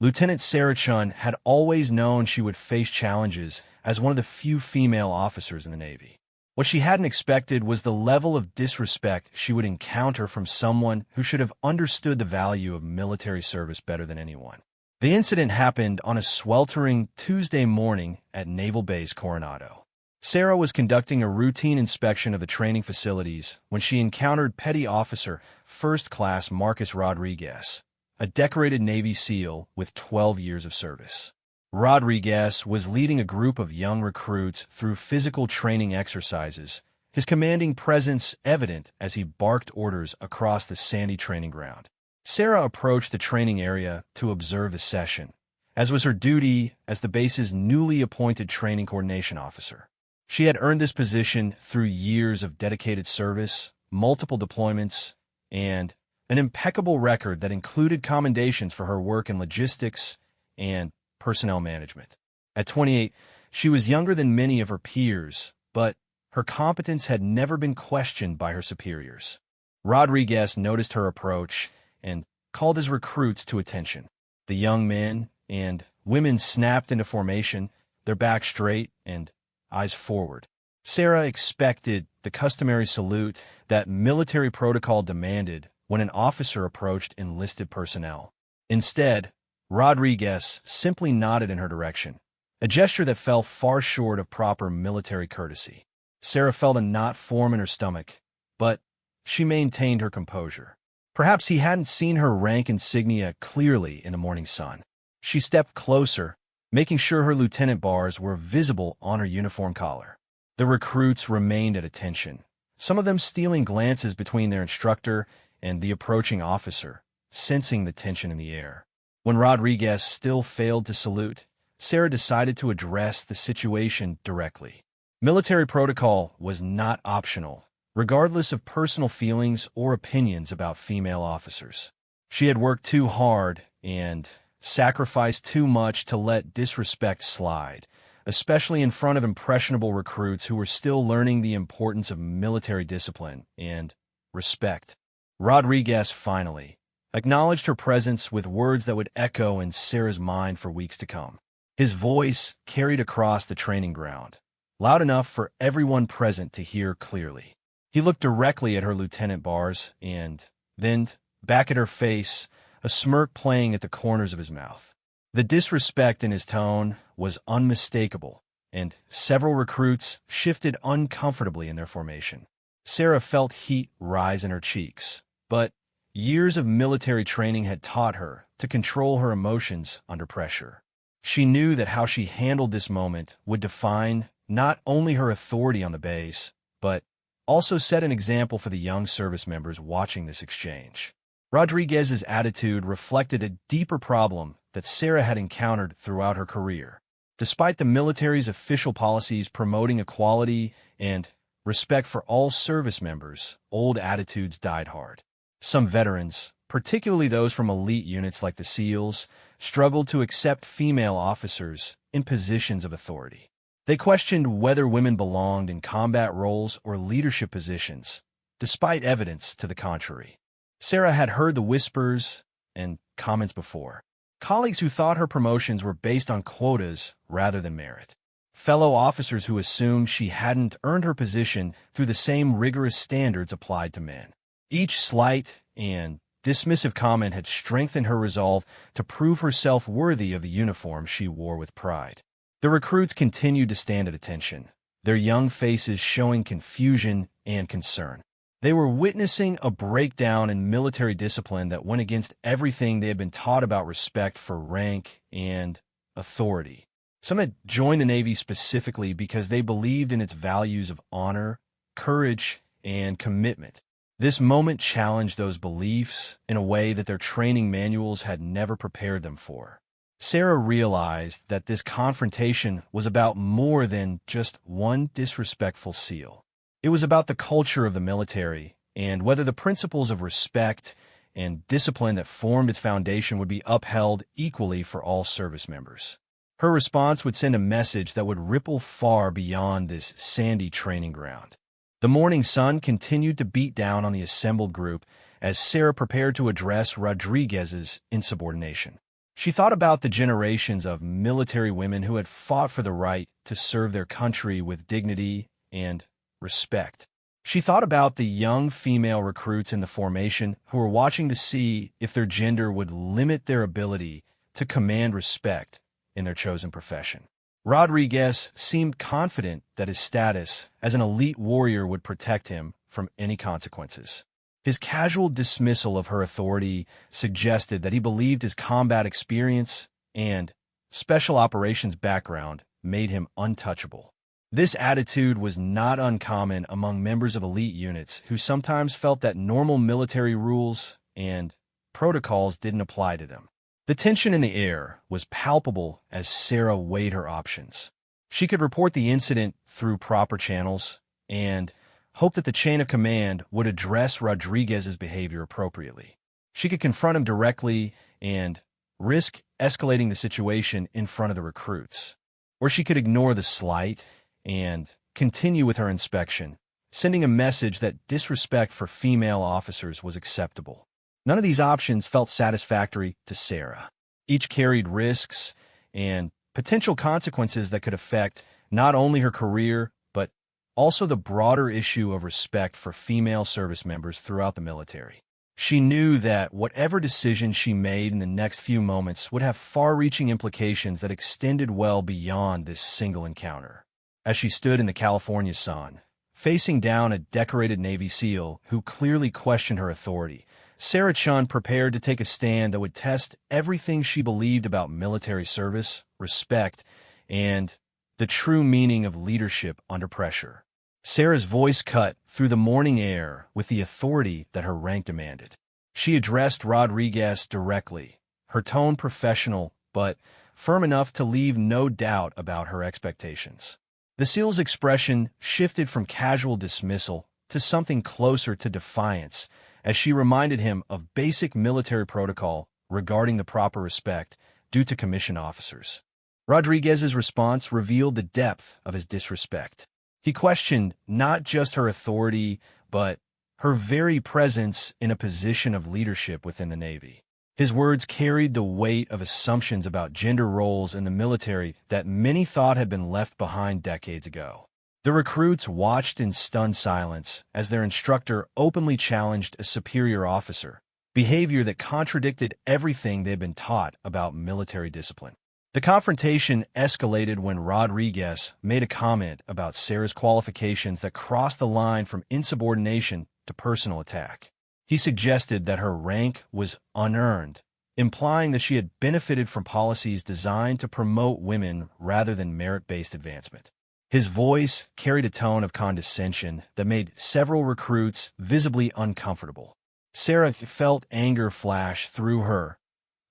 Lieutenant Sarah Chun had always known she would face challenges as one of the few female officers in the Navy. What she hadn't expected was the level of disrespect she would encounter from someone who should have understood the value of military service better than anyone. The incident happened on a sweltering Tuesday morning at Naval Base Coronado. Sarah was conducting a routine inspection of the training facilities when she encountered Petty Officer First Class Marcus Rodriguez, a decorated Navy SEAL with 12 years of service. Rodriguez was leading a group of young recruits through physical training exercises, his commanding presence evident as he barked orders across the sandy training ground. Sarah approached the training area to observe the session, as was her duty as the base's newly appointed training coordination officer. She had earned this position through years of dedicated service, multiple deployments, and an impeccable record that included commendations for her work in logistics and personnel management. At 28, she was younger than many of her peers, but her competence had never been questioned by her superiors. Rodriguez noticed her approach and called his recruits to attention. The young men and women snapped into formation, their backs straight and eyes forward. Sarah expected the customary salute that military protocol demanded when an officer approached enlisted personnel. Instead, Rodriguez simply nodded in her direction, a gesture that fell far short of proper military courtesy. Sarah felt a knot form in her stomach, but she maintained her composure. Perhaps he hadn't seen her rank insignia clearly in the morning sun. She stepped closer, making sure her lieutenant bars were visible on her uniform collar. The recruits remained at attention, some of them stealing glances between their instructor and the approaching officer, sensing the tension in the air. When Rodriguez still failed to salute, Sarah decided to address the situation directly. Military protocol was not optional, regardless of personal feelings or opinions about female officers. She had worked too hard and sacrificed too much to let disrespect slide, especially in front of impressionable recruits who were still learning the importance of military discipline and respect. Rodriguez finally acknowledged her presence with words that would echo in Sarah's mind for weeks to come. His voice carried across the training ground, loud enough for everyone present to hear clearly. He looked directly at her lieutenant bars and then back at her face, a smirk playing at the corners of his mouth. The disrespect in his tone was unmistakable, and several recruits shifted uncomfortably in their formation. Sarah felt heat rise in her cheeks, but years of military training had taught her to control her emotions under pressure. She knew that how she handled this moment would define not only her authority on the base, but also set an example for the young service members watching this exchange. Rodriguez's attitude reflected a deeper problem that Sarah had encountered throughout her career. Despite the military's official policies promoting equality and respect for all service members, old attitudes died hard. Some veterans, particularly those from elite units like the SEALs, struggled to accept female officers in positions of authority. They questioned whether women belonged in combat roles or leadership positions, despite evidence to the contrary. Sarah had heard the whispers and comments before. Colleagues who thought her promotions were based on quotas rather than merit. Fellow officers who assumed she hadn't earned her position through the same rigorous standards applied to men. Each slight and dismissive comment had strengthened her resolve to prove herself worthy of the uniform she wore with pride. The recruits continued to stand at attention, their young faces showing confusion and concern. They were witnessing a breakdown in military discipline that went against everything they had been taught about respect for rank and authority. Some had joined the Navy specifically because they believed in its values of honor, courage, and commitment. This moment challenged those beliefs in a way that their training manuals had never prepared them for. Sarah realized that this confrontation was about more than just one disrespectful SEAL. It was about the culture of the military and whether the principles of respect and discipline that formed its foundation would be upheld equally for all service members. Her response would send a message that would ripple far beyond this sandy training ground. The morning sun continued to beat down on the assembled group as Sarah prepared to address Rodriguez's insubordination. She thought about the generations of military women who had fought for the right to serve their country with dignity and respect. She thought about the young female recruits in the formation who were watching to see if their gender would limit their ability to command respect in their chosen profession. Rodriguez seemed confident that his status as an elite warrior would protect him from any consequences. His casual dismissal of her authority suggested that he believed his combat experience and special operations background made him untouchable. This attitude was not uncommon among members of elite units who sometimes felt that normal military rules and protocols didn't apply to them. The tension in the air was palpable as Sarah weighed her options. She could report the incident through proper channels and hope that the chain of command would address Rodriguez's behavior appropriately. She could confront him directly and risk escalating the situation in front of the recruits. Or she could ignore the slight and continue with her inspection, sending a message that disrespect for female officers was acceptable. None of these options felt satisfactory to Sarah. Each carried risks and potential consequences that could affect not only her career, but also the broader issue of respect for female service members throughout the military. She knew that whatever decision she made in the next few moments would have far-reaching implications that extended well beyond this single encounter. As she stood in the California sun, facing down a decorated Navy SEAL who clearly questioned her authority, Sarah Chun prepared to take a stand that would test everything she believed about military service, respect, and the true meaning of leadership under pressure. Sarah's voice cut through the morning air with the authority that her rank demanded. She addressed Rodriguez directly, her tone professional but firm enough to leave no doubt about her expectations. The SEAL's expression shifted from casual dismissal to something closer to defiance as she reminded him of basic military protocol regarding the proper respect due to commissioned officers. Rodriguez's response revealed the depth of his disrespect. He questioned not just her authority, but her very presence in a position of leadership within the Navy. His words carried the weight of assumptions about gender roles in the military that many thought had been left behind decades ago. The recruits watched in stunned silence as their instructor openly challenged a superior officer, behavior that contradicted everything they had been taught about military discipline. The confrontation escalated when Rodriguez made a comment about Sarah's qualifications that crossed the line from insubordination to personal attack. He suggested that her rank was unearned, implying that she had benefited from policies designed to promote women rather than merit-based advancement. His voice carried a tone of condescension that made several recruits visibly uncomfortable. Sarah felt anger flash through her,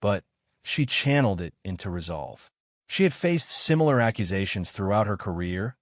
but she channeled it into resolve. She had faced similar accusations throughout her career,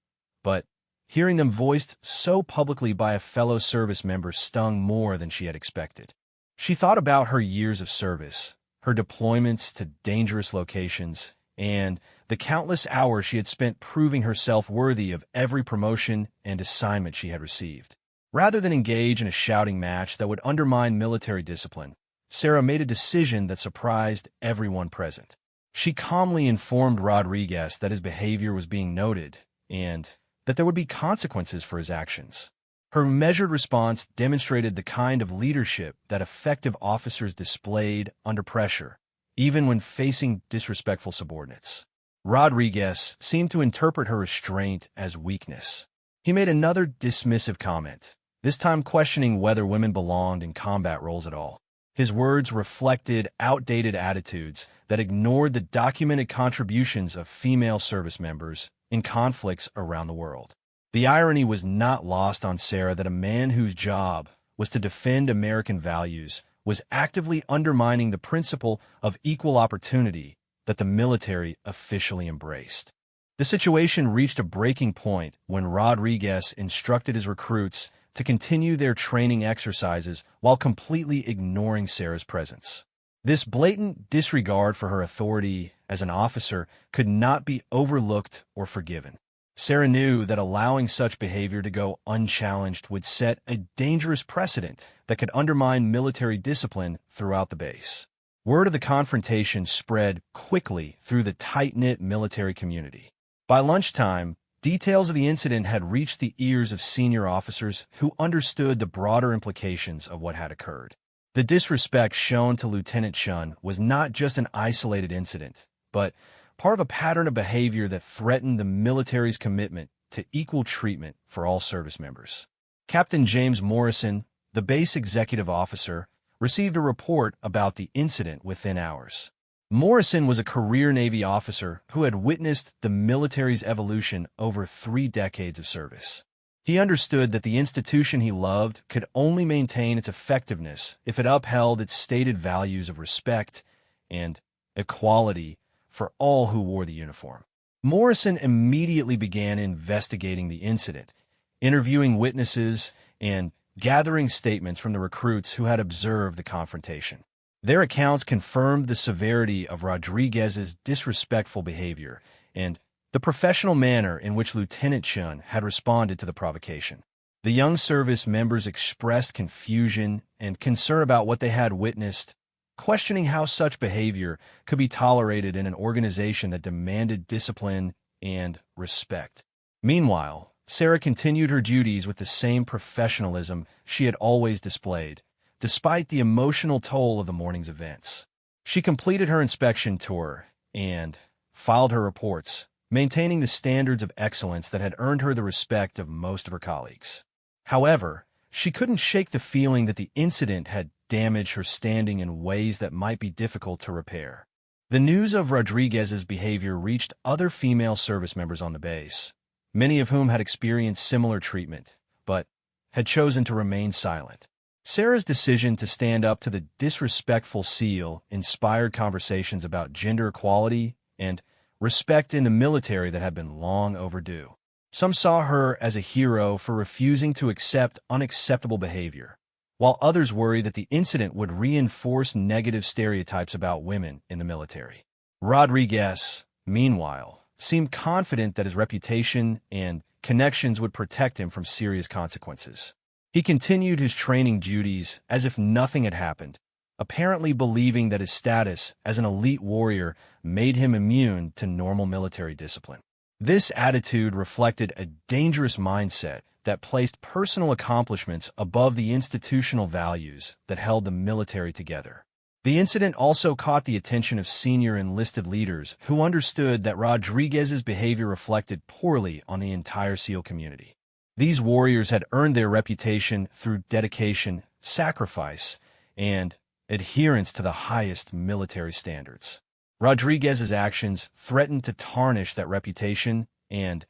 but hearing them voiced so publicly by a fellow service member stung more than she had expected. She thought about her years of service, her deployments to dangerous locations, and the countless hours she had spent proving herself worthy of every promotion and assignment she had received. Rather than engage in a shouting match that would undermine military discipline, Sarah made a decision that surprised everyone present. She calmly informed Rodriguez that his behavior was being noted and that there would be consequences for his actions. Her measured response demonstrated the kind of leadership that effective officers displayed under pressure, even when facing disrespectful subordinates. Rodriguez seemed to interpret her restraint as weakness. He made another dismissive comment, this time questioning whether women belonged in combat roles at all. His words reflected outdated attitudes that ignored the documented contributions of female service members in conflicts around the world. The irony was not lost on Sarah that a man whose job was to defend American values was actively undermining the principle of equal opportunity that the military officially embraced. The situation reached a breaking point when Rodriguez instructed his recruits to continue their training exercises while completely ignoring Sarah's presence. This blatant disregard for her authority as an officer could not be overlooked or forgiven. Sarah knew that allowing such behavior to go unchallenged would set a dangerous precedent that could undermine military discipline throughout the base. Word of the confrontation spread quickly through the tight-knit military community. By lunchtime, details of the incident had reached the ears of senior officers who understood the broader implications of what had occurred. The disrespect shown to Lieutenant Chun was not just an isolated incident, but part of a pattern of behavior that threatened the military's commitment to equal treatment for all service members. Captain James Morrison, the base executive officer, received a report about the incident within hours. Morrison was a career Navy officer who had witnessed the military's evolution over 3 decades of service. He understood that the institution he loved could only maintain its effectiveness if it upheld its stated values of respect and equality for all who wore the uniform. Morrison immediately began investigating the incident, interviewing witnesses, and gathering statements from the recruits who had observed the confrontation. Their accounts confirmed the severity of Rodriguez's disrespectful behavior and the professional manner in which Lieutenant Chun had responded to the provocation. The young service members expressed confusion and concern about what they had witnessed, questioning how such behavior could be tolerated in an organization that demanded discipline and respect. Meanwhile, Sarah continued her duties with the same professionalism she had always displayed, despite the emotional toll of the morning's events. She completed her inspection tour and filed her reports, maintaining the standards of excellence that had earned her the respect of most of her colleagues. However, she couldn't shake the feeling that the incident had damaged her standing in ways that might be difficult to repair. The news of Rodriguez's behavior reached other female service members on the base, many of whom had experienced similar treatment, but had chosen to remain silent. Sarah's decision to stand up to the disrespectful SEAL inspired conversations about gender equality and respect in the military that had been long overdue. Some saw her as a hero for refusing to accept unacceptable behavior, while others worried that the incident would reinforce negative stereotypes about women in the military. Rodriguez, meanwhile, seemed confident that his reputation and connections would protect him from serious consequences. He continued his training duties as if nothing had happened, apparently believing that his status as an elite warrior made him immune to normal military discipline. This attitude reflected a dangerous mindset that placed personal accomplishments above the institutional values that held the military together. The incident also caught the attention of senior enlisted leaders who understood that Rodriguez's behavior reflected poorly on the entire SEAL community. These warriors had earned their reputation through dedication, sacrifice, and adherence to the highest military standards. Rodriguez's actions threatened to tarnish that reputation and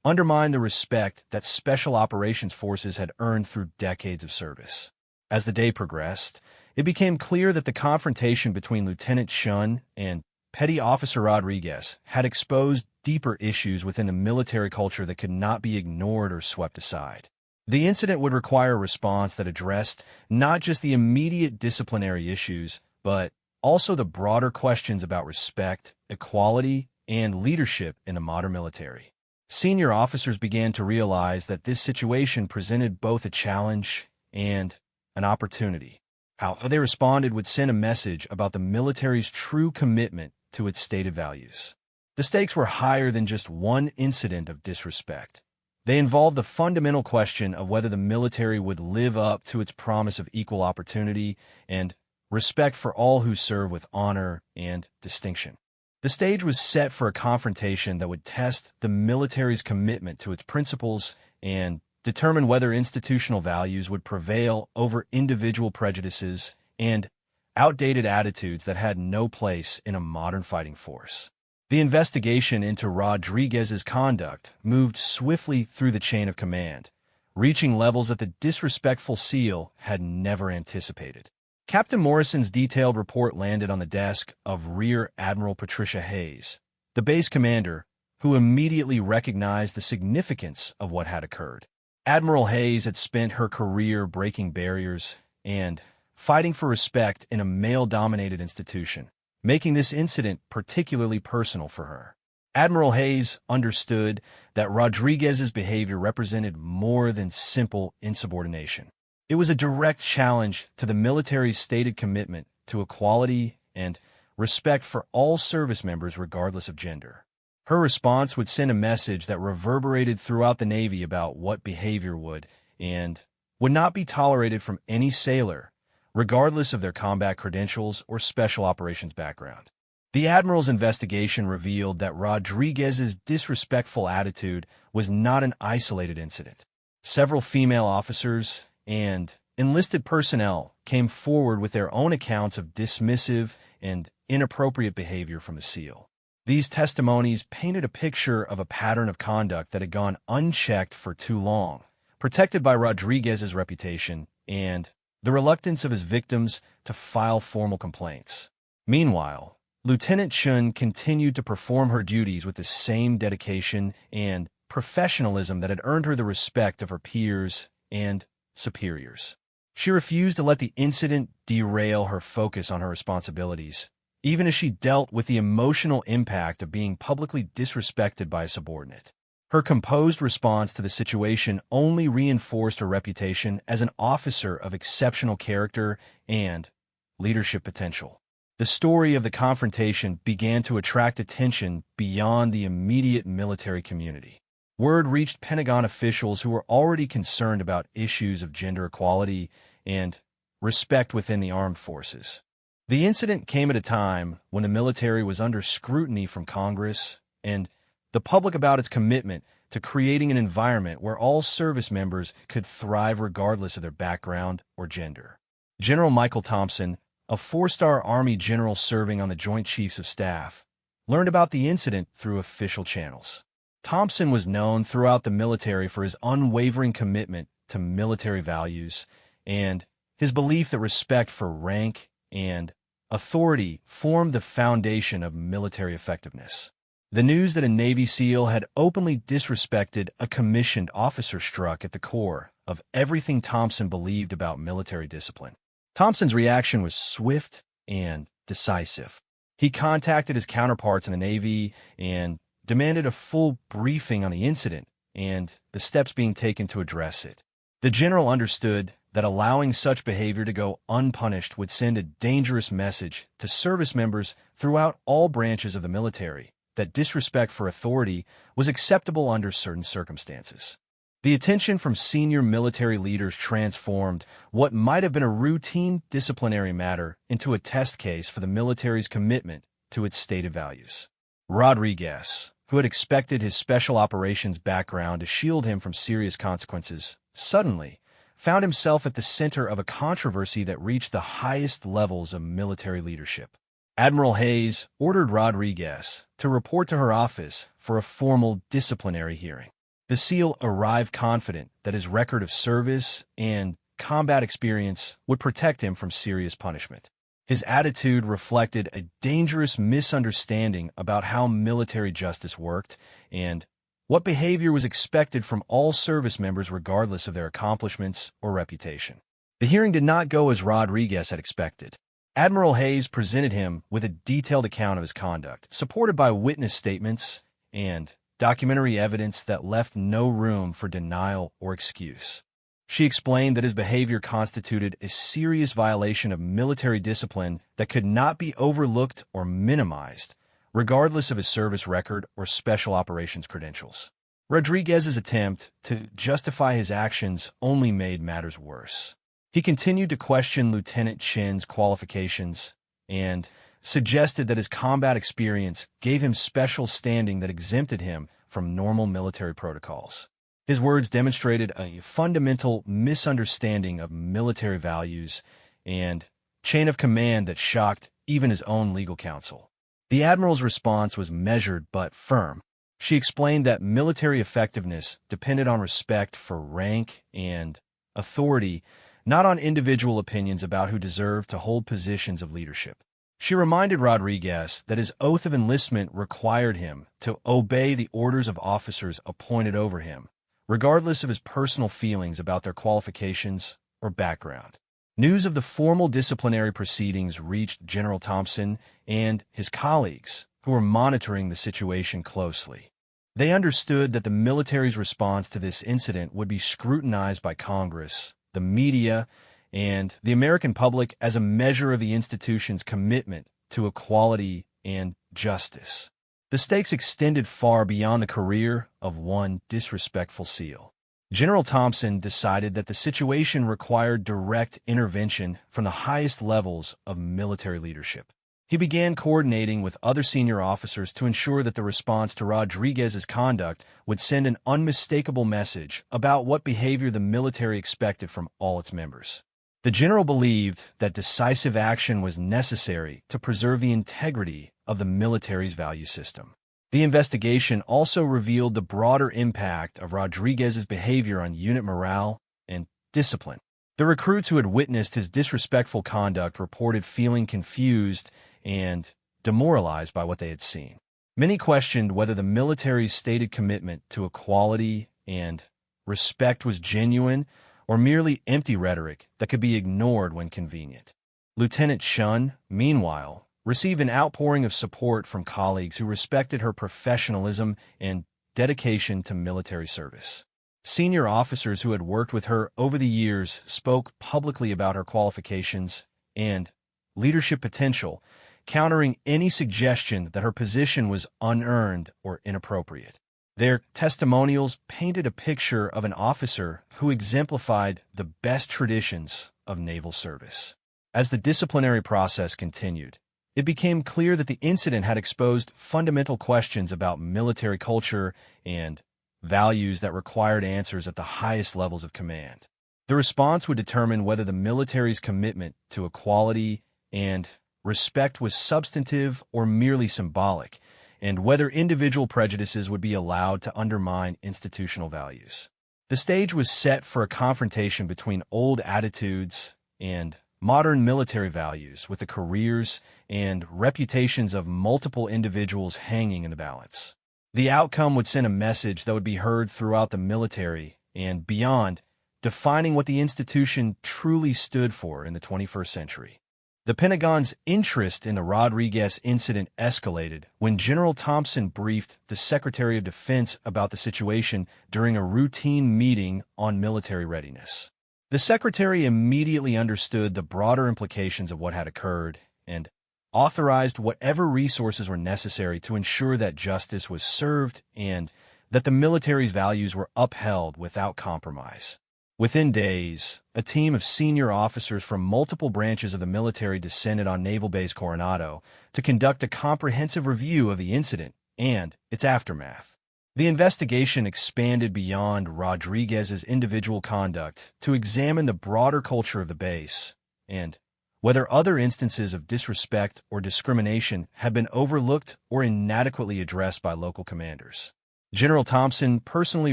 undermine the respect that Special Operations Forces had earned through decades of service. As the day progressed, it became clear that the confrontation between Lieutenant Chun and Petty Officer Rodriguez had exposed deeper issues within the military culture that could not be ignored or swept aside. The incident would require a response that addressed not just the immediate disciplinary issues, but also the broader questions about respect, equality, and leadership in the modern military. Senior officers began to realize that this situation presented both a challenge and an opportunity. How they responded would send a message about the military's true commitment to its stated values. The stakes were higher than just one incident of disrespect. They involved the fundamental question of whether the military would live up to its promise of equal opportunity and respect for all who serve with honor and distinction. The stage was set for a confrontation that would test the military's commitment to its principles and determine whether institutional values would prevail over individual prejudices and outdated attitudes that had no place in a modern fighting force. The investigation into Rodriguez's conduct moved swiftly through the chain of command, reaching levels that the disrespectful SEAL had never anticipated. Captain Morrison's detailed report landed on the desk of Rear Admiral Patricia Hayes, the base commander, who immediately recognized the significance of what had occurred. Admiral Hayes had spent her career breaking barriers and fighting for respect in a male-dominated institution, making this incident particularly personal for her. Admiral Hayes understood that Rodriguez's behavior represented more than simple insubordination. It was a direct challenge to the military's stated commitment to equality and respect for all service members regardless of gender. Her response would send a message that reverberated throughout the Navy about what behavior would and would not be tolerated from any sailor, regardless of their combat credentials or special operations background. The Admiral's investigation revealed that Rodriguez's disrespectful attitude was not an isolated incident. Several female officers and enlisted personnel came forward with their own accounts of dismissive and inappropriate behavior from the SEAL. These testimonies painted a picture of a pattern of conduct that had gone unchecked for too long, protected by Rodriguez's reputation and the reluctance of his victims to file formal complaints. Meanwhile, Lieutenant Chun continued to perform her duties with the same dedication and professionalism that had earned her the respect of her peers and superiors. She refused to let the incident derail her focus on her responsibilities, even as she dealt with the emotional impact of being publicly disrespected by a subordinate. Her composed response to the situation only reinforced her reputation as an officer of exceptional character and leadership potential. The story of the confrontation began to attract attention beyond the immediate military community. Word reached Pentagon officials who were already concerned about issues of gender equality and respect within the armed forces. The incident came at a time when the military was under scrutiny from Congress and the public about its commitment to creating an environment where all service members could thrive regardless of their background or gender. General Michael Thompson, a four-star Army general serving on the Joint Chiefs of Staff, learned about the incident through official channels. Thompson was known throughout the military for his unwavering commitment to military values and his belief that respect for rank and authority formed the foundation of military effectiveness. The news that a Navy SEAL had openly disrespected a commissioned officer struck at the core of everything Thompson believed about military discipline. Thompson's reaction was swift and decisive. He contacted his counterparts in the Navy and demanded a full briefing on the incident and the steps being taken to address it. The general understood that allowing such behavior to go unpunished would send a dangerous message to service members throughout all branches of the military that disrespect for authority was acceptable under certain circumstances. The attention from senior military leaders transformed what might have been a routine disciplinary matter into a test case for the military's commitment to its stated values. Rodriguez, who had expected his special operations background to shield him from serious consequences, suddenly found himself at the center of a controversy that reached the highest levels of military leadership. Admiral Hayes ordered Rodriguez to report to her office for a formal disciplinary hearing. The SEAL arrived confident that his record of service and combat experience would protect him from serious punishment. His attitude reflected a dangerous misunderstanding about how military justice worked and what behavior was expected from all service members regardless of their accomplishments or reputation. The hearing did not go as Rodriguez had expected. Admiral Hayes presented him with a detailed account of his conduct, supported by witness statements and documentary evidence that left no room for denial or excuse. She explained that his behavior constituted a serious violation of military discipline that could not be overlooked or minimized, regardless of his service record or special operations credentials. Rodriguez's attempt to justify his actions only made matters worse. He continued to question Lieutenant Chin's qualifications and suggested that his combat experience gave him special standing that exempted him from normal military protocols. His words demonstrated a fundamental misunderstanding of military values and chain of command that shocked even his own legal counsel. The Admiral's response was measured but firm. She explained that military effectiveness depended on respect for rank and authority, not on individual opinions about who deserved to hold positions of leadership. She reminded Rodriguez that his oath of enlistment required him to obey the orders of officers appointed over him, regardless of his personal feelings about their qualifications or background. News of the formal disciplinary proceedings reached General Thompson and his colleagues, who were monitoring the situation closely. They understood that the military's response to this incident would be scrutinized by Congress, the media, and the American public as a measure of the institution's commitment to equality and justice. The stakes extended far beyond the career of one disrespectful SEAL. General Thompson decided that the situation required direct intervention from the highest levels of military leadership. He began coordinating with other senior officers to ensure that the response to Rodriguez's conduct would send an unmistakable message about what behavior the military expected from all its members. The general believed that decisive action was necessary to preserve the integrity of the military's value system. The investigation also revealed the broader impact of Rodriguez's behavior on unit morale and discipline. The recruits who had witnessed his disrespectful conduct reported feeling confused and demoralized by what they had seen. Many questioned whether the military's stated commitment to equality and respect was genuine or merely empty rhetoric that could be ignored when convenient. Lieutenant Shun, meanwhile, received an outpouring of support from colleagues who respected her professionalism and dedication to military service. Senior officers who had worked with her over the years spoke publicly about her qualifications and leadership potential, countering any suggestion that her position was unearned or inappropriate. Their testimonials painted a picture of an officer who exemplified the best traditions of naval service. As the disciplinary process continued, it became clear that the incident had exposed fundamental questions about military culture and values that required answers at the highest levels of command. The response would determine whether the military's commitment to equality and respect was substantive or merely symbolic, and whether individual prejudices would be allowed to undermine institutional values. The stage was set for a confrontation between old attitudes and modern military values, with the careers and reputations of multiple individuals hanging in the balance. The outcome would send a message that would be heard throughout the military and beyond, defining what the institution truly stood for in the 21st century. The Pentagon's interest in the Rodriguez incident escalated when General Thompson briefed the Secretary of Defense about the situation during a routine meeting on military readiness. The Secretary immediately understood the broader implications of what had occurred and authorized whatever resources were necessary to ensure that justice was served and that the military's values were upheld without compromise. Within days, a team of senior officers from multiple branches of the military descended on Naval Base Coronado to conduct a comprehensive review of the incident and its aftermath. The investigation expanded beyond Rodriguez's individual conduct to examine the broader culture of the base and whether other instances of disrespect or discrimination had been overlooked or inadequately addressed by local commanders. General Thompson personally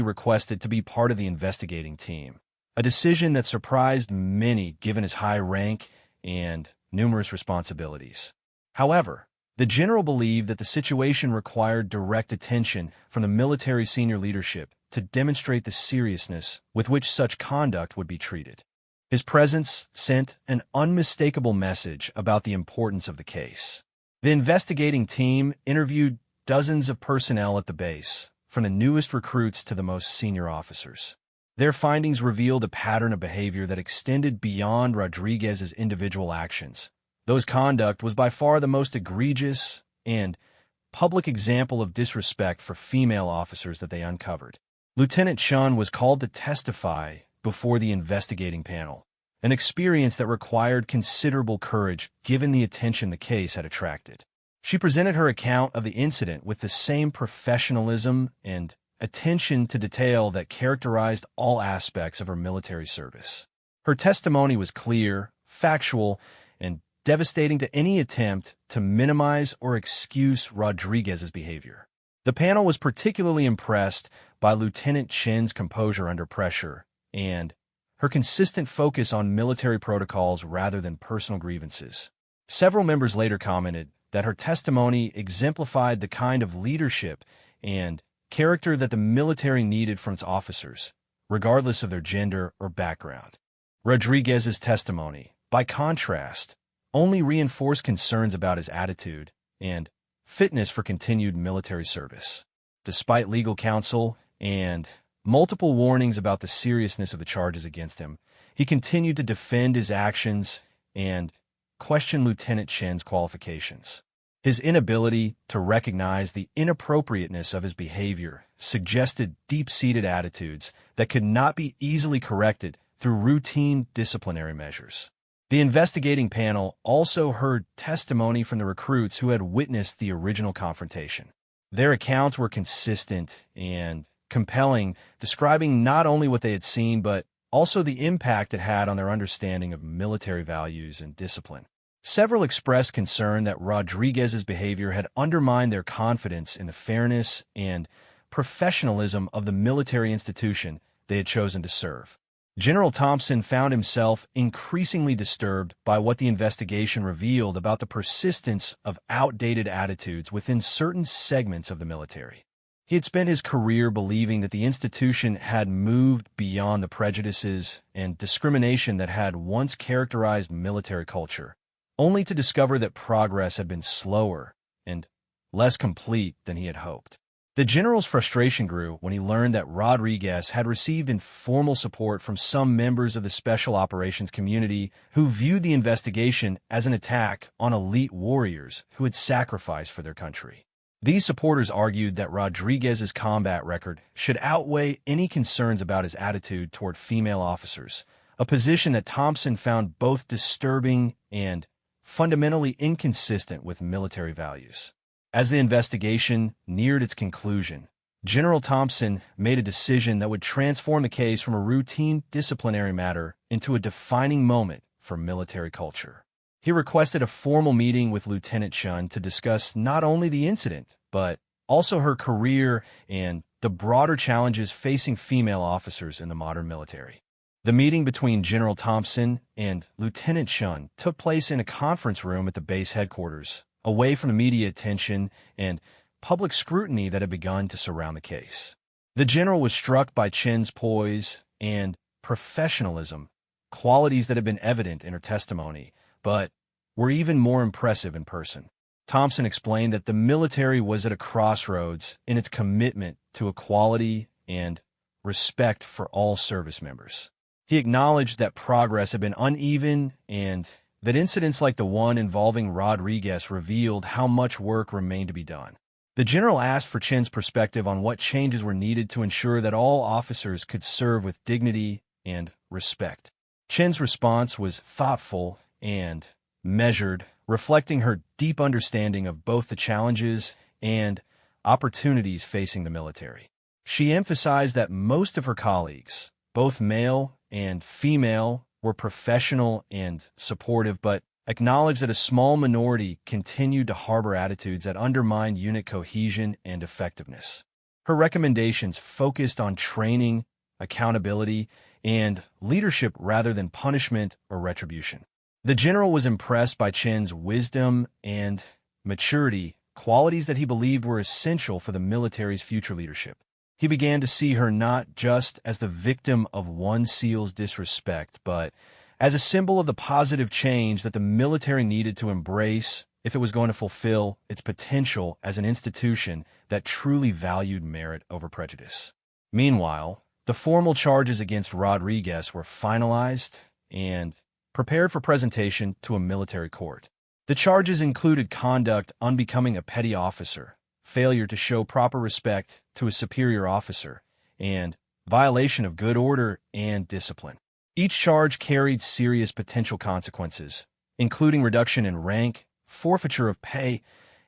requested to be part of the investigating team, a decision that surprised many given his high rank and numerous responsibilities. However, the general believed that the situation required direct attention from the military senior leadership to demonstrate the seriousness with which such conduct would be treated. His presence sent an unmistakable message about the importance of the case. The investigating team interviewed dozens of personnel at the base, from the newest recruits to the most senior officers. Their findings revealed a pattern of behavior that extended beyond Rodriguez's individual actions. Though his conduct was by far the most egregious and public example of disrespect for female officers that they uncovered. Lieutenant Shun was called to testify before the investigating panel, an experience that required considerable courage given the attention the case had attracted. She presented her account of the incident with the same professionalism and attention to detail that characterized all aspects of her military service. Her testimony was clear, factual, and devastating to any attempt to minimize or excuse Rodriguez's behavior. The panel was particularly impressed by Lieutenant Chin's composure under pressure and her consistent focus on military protocols rather than personal grievances. Several members later commented that her testimony exemplified the kind of leadership and character that the military needed from its officers, regardless of their gender or background. Rodriguez's testimony, by contrast, only reinforced concerns about his attitude and fitness for continued military service. Despite legal counsel and multiple warnings about the seriousness of the charges against him, he continued to defend his actions and questioned Lieutenant Chen's qualifications. His inability to recognize the inappropriateness of his behavior suggested deep-seated attitudes that could not be easily corrected through routine disciplinary measures. The investigating panel also heard testimony from the recruits who had witnessed the original confrontation. Their accounts were consistent and compelling, describing not only what they had seen, but also the impact it had on their understanding of military values and discipline. Several expressed concern that Rodriguez's behavior had undermined their confidence in the fairness and professionalism of the military institution they had chosen to serve. General Thompson found himself increasingly disturbed by what the investigation revealed about the persistence of outdated attitudes within certain segments of the military. He had spent his career believing that the institution had moved beyond the prejudices and discrimination that had once characterized military culture, only to discover that progress had been slower and less complete than he had hoped. The general's frustration grew when he learned that Rodriguez had received informal support from some members of the special operations community who viewed the investigation as an attack on elite warriors who had sacrificed for their country. These supporters argued that Rodriguez's combat record should outweigh any concerns about his attitude toward female officers, a position that Thompson found both disturbing and fundamentally inconsistent with military values. As the investigation neared its conclusion, General Thompson made a decision that would transform the case from a routine disciplinary matter into a defining moment for military culture. He requested a formal meeting with Lieutenant Chen to discuss not only the incident, but also her career and the broader challenges facing female officers in the modern military. The meeting between General Thompson and Lieutenant Chen took place in a conference room at the base headquarters, away from the media attention and public scrutiny that had begun to surround the case. The general was struck by Chen's poise and professionalism, qualities that had been evident in her testimony, but were even more impressive in person. Thompson explained that the military was at a crossroads in its commitment to equality and respect for all service members. He acknowledged that progress had been uneven and that incidents like the one involving Rodriguez revealed how much work remained to be done. The general asked for Chen's perspective on what changes were needed to ensure that all officers could serve with dignity and respect. Chen's response was thoughtful and measured, reflecting her deep understanding of both the challenges and opportunities facing the military. She emphasized that most of her colleagues, both male and female, were professional and supportive, but acknowledged that a small minority continued to harbor attitudes that undermined unit cohesion and effectiveness. Her recommendations focused on training, accountability, and leadership rather than punishment or retribution. The general was impressed by Chen's wisdom and maturity, qualities that he believed were essential for the military's future leadership. He began to see her not just as the victim of one SEAL's disrespect, but as a symbol of the positive change that the military needed to embrace if it was going to fulfill its potential as an institution that truly valued merit over prejudice. Meanwhile, the formal charges against Rodriguez were finalized and prepared for presentation to a military court. The charges included conduct unbecoming a petty officer, failure to show proper respect to a superior officer, and violation of good order and discipline. Each charge carried serious potential consequences, including reduction in rank, forfeiture of pay,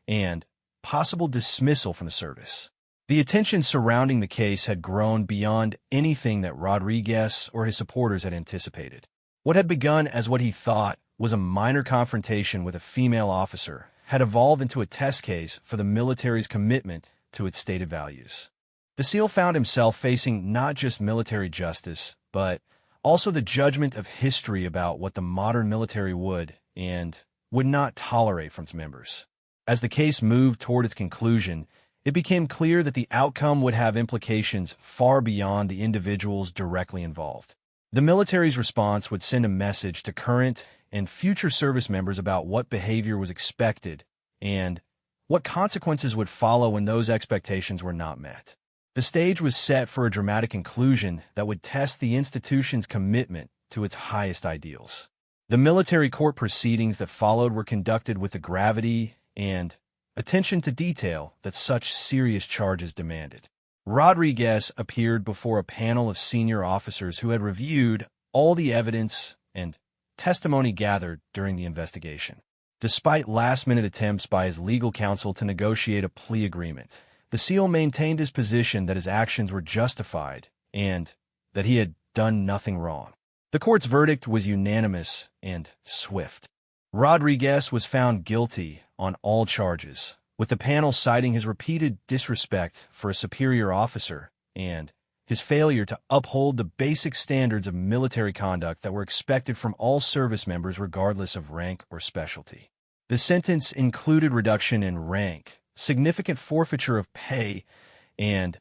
and possible dismissal from the service. The attention surrounding the case had grown beyond anything that Rodriguez or his supporters had anticipated. What had begun as what he thought was a minor confrontation with a female officer had evolved into a test case for the military's commitment to its stated values. The SEAL found himself facing not just military justice, but also the judgment of history about what the modern military would and would not tolerate from its members. As the case moved toward its conclusion, it became clear that the outcome would have implications far beyond the individuals directly involved. The military's response would send a message to current and future service members about what behavior was expected and what consequences would follow when those expectations were not met. The stage was set for a dramatic conclusion that would test the institution's commitment to its highest ideals. The military court proceedings that followed were conducted with the gravity and attention to detail that such serious charges demanded. Rodriguez appeared before a panel of senior officers who had reviewed all the evidence and testimony gathered during the investigation. Despite last-minute attempts by his legal counsel to negotiate a plea agreement, the SEAL maintained his position that his actions were justified and that he had done nothing wrong. The court's verdict was unanimous and swift. Rodriguez was found guilty on all charges, with the panel citing his repeated disrespect for a superior officer and his failure to uphold the basic standards of military conduct that were expected from all service members regardless of rank or specialty. The sentence included reduction in rank, significant forfeiture of pay, and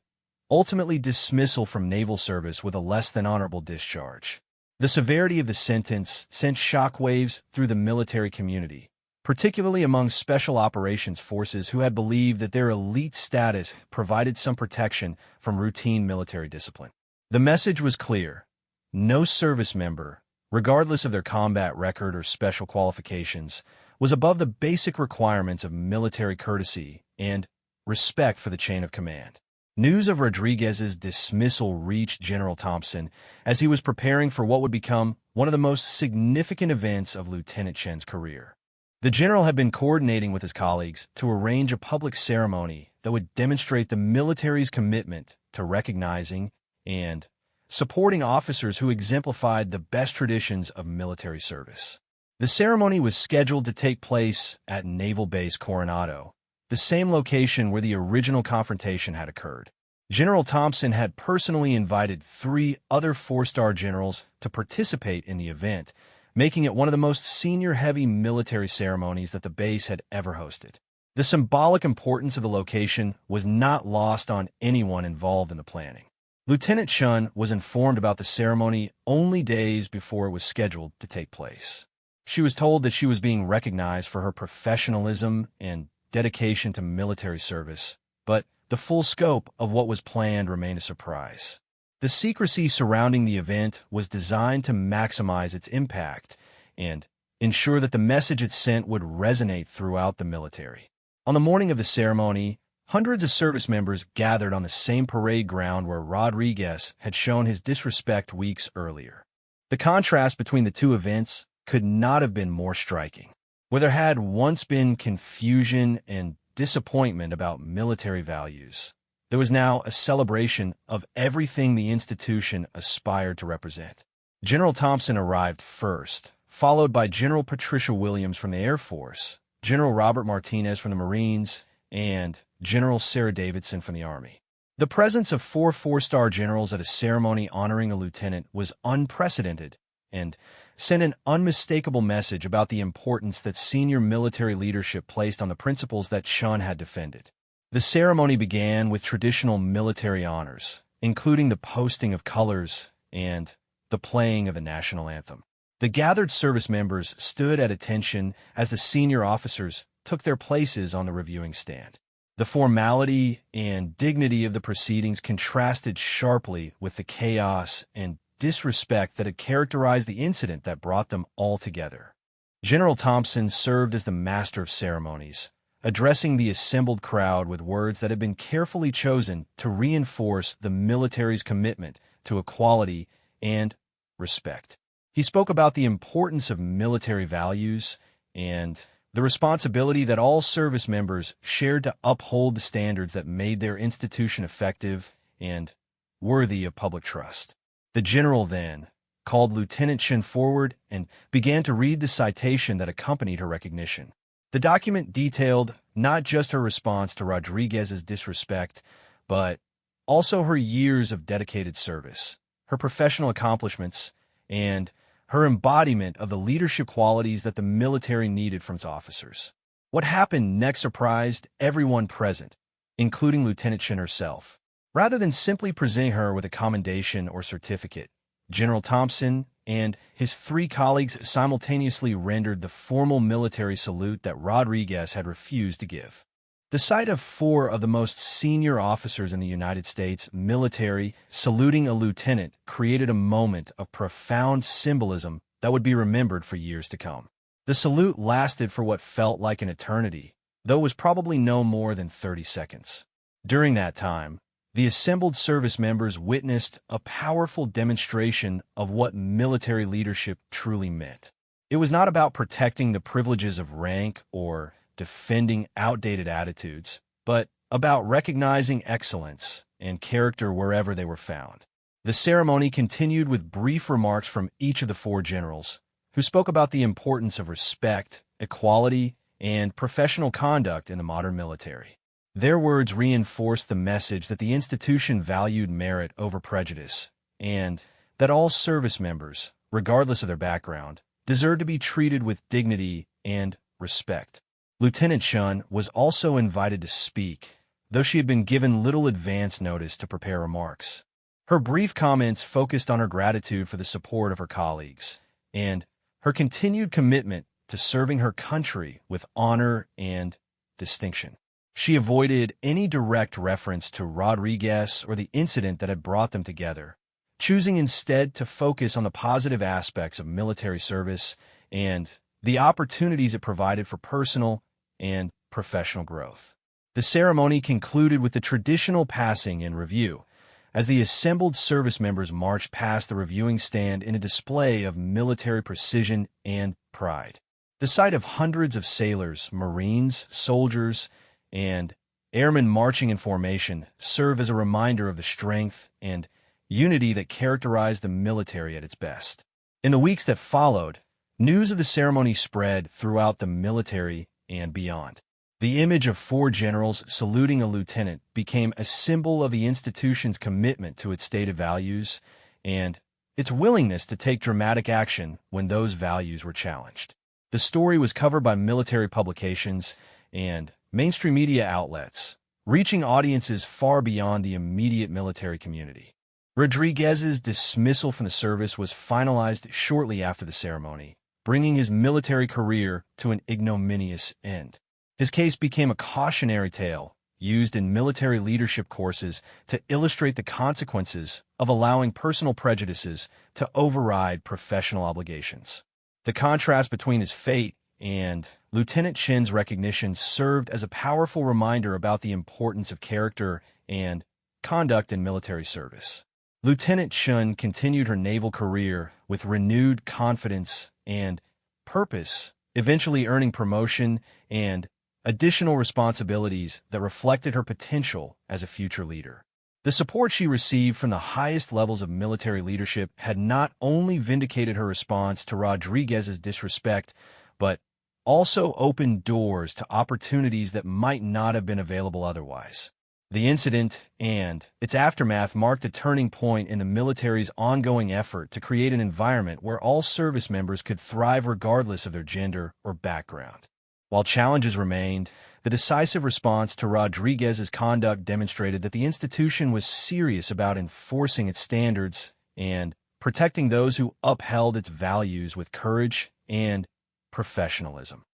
ultimately dismissal from naval service with a less-than-honorable discharge. The severity of the sentence sent shockwaves through the military community, particularly among special operations forces who had believed that their elite status provided some protection from routine military discipline. The message was clear: no service member, regardless of their combat record or special qualifications, was above the basic requirements of military courtesy and respect for the chain of command. News of Rodriguez's dismissal reached General Thompson as he was preparing for what would become one of the most significant events of Lieutenant Chen's career. The general had been coordinating with his colleagues to arrange a public ceremony that would demonstrate the military's commitment to recognizing and supporting officers who exemplified the best traditions of military service. The ceremony was scheduled to take place at Naval Base Coronado, the same location where the original confrontation had occurred. General Thompson had personally invited 3 other 4-star generals to participate in the event, making it one of the most senior heavy military ceremonies that the base had ever hosted. The symbolic importance of the location was not lost on anyone involved in the planning. Lieutenant Chen was informed about the ceremony only days before it was scheduled to take place. She was told that she was being recognized for her professionalism and dedication to military service, but the full scope of what was planned remained a surprise. The secrecy surrounding the event was designed to maximize its impact and ensure that the message it sent would resonate throughout the military. On the morning of the ceremony, hundreds of service members gathered on the same parade ground where Rodriguez had shown his disrespect weeks earlier. The contrast between the two events could not have been more striking. Where there had once been confusion and disappointment about military values, there was now a celebration of everything the institution aspired to represent. General Thompson arrived first, followed by General Patricia Williams from the Air Force, General Robert Martinez from the Marines, and General Sarah Davidson from the Army. The presence of 4 4-star generals at a ceremony honoring a lieutenant was unprecedented and sent an unmistakable message about the importance that senior military leadership placed on the principles that Chen had defended. The ceremony began with traditional military honors, including the posting of colors and the playing of the national anthem. The gathered service members stood at attention as the senior officers took their places on the reviewing stand. The formality and dignity of the proceedings contrasted sharply with the chaos and disrespect that had characterized the incident that brought them all together. General Thompson served as the master of ceremonies, addressing the assembled crowd with words that had been carefully chosen to reinforce the military's commitment to equality and respect. He spoke about the importance of military values and the responsibility that all service members shared to uphold the standards that made their institution effective and worthy of public trust. The general then called Lieutenant Chen forward and began to read the citation that accompanied her recognition. The document detailed not just her response to Rodriguez's disrespect, but also her years of dedicated service, her professional accomplishments, and her embodiment of the leadership qualities that the military needed from its officers. What happened next surprised everyone present, including Lieutenant Chen herself. Rather than simply presenting her with a commendation or certificate, General Thompson and his 3 colleagues simultaneously rendered the formal military salute that Rodriguez had refused to give. The sight of 4 of the most senior officers in the United States military saluting a lieutenant created a moment of profound symbolism that would be remembered for years to come. The salute lasted for what felt like an eternity, though it was probably no more than 30 seconds. During that time, the assembled service members witnessed a powerful demonstration of what military leadership truly meant. It was not about protecting the privileges of rank or defending outdated attitudes, but about recognizing excellence and character wherever they were found. The ceremony continued with brief remarks from each of the four generals, who spoke about the importance of respect, equality, and professional conduct in the modern military. Their words reinforced the message that the institution valued merit over prejudice, and that all service members, regardless of their background, deserved to be treated with dignity and respect. Lieutenant Chun was also invited to speak, though she had been given little advance notice to prepare remarks. Her brief comments focused on her gratitude for the support of her colleagues, and her continued commitment to serving her country with honor and distinction. She avoided any direct reference to Rodriguez or the incident that had brought them together, choosing instead to focus on the positive aspects of military service and the opportunities it provided for personal and professional growth. The ceremony concluded with the traditional passing in review, as the assembled service members marched past the reviewing stand in a display of military precision and pride. The sight of hundreds of sailors, Marines, soldiers, and airmen marching in formation served as a reminder of the strength and unity that characterized the military at its best. In the weeks that followed, news of the ceremony spread throughout the military and beyond. The image of four generals saluting a lieutenant became a symbol of the institution's commitment to its stated values and its willingness to take dramatic action when those values were challenged. The story was covered by military publications and mainstream media outlets, reaching audiences far beyond the immediate military community. Rodriguez's dismissal from the service was finalized shortly after the ceremony, bringing his military career to an ignominious end. His case became a cautionary tale used in military leadership courses to illustrate the consequences of allowing personal prejudices to override professional obligations. The contrast between his fate and Lieutenant Chin's recognition served as a powerful reminder about the importance of character and conduct in military service. Lieutenant Chun continued her naval career with renewed confidence and purpose, eventually earning promotion and additional responsibilities that reflected her potential as a future leader. The support she received from the highest levels of military leadership had not only vindicated her response to Rodriguez's disrespect, but also opened doors to opportunities that might not have been available otherwise. The incident and its aftermath marked a turning point in the military's ongoing effort to create an environment where all service members could thrive regardless of their gender or background. While challenges remained, the decisive response to Rodriguez's conduct demonstrated that the institution was serious about enforcing its standards and protecting those who upheld its values with courage and professionalism.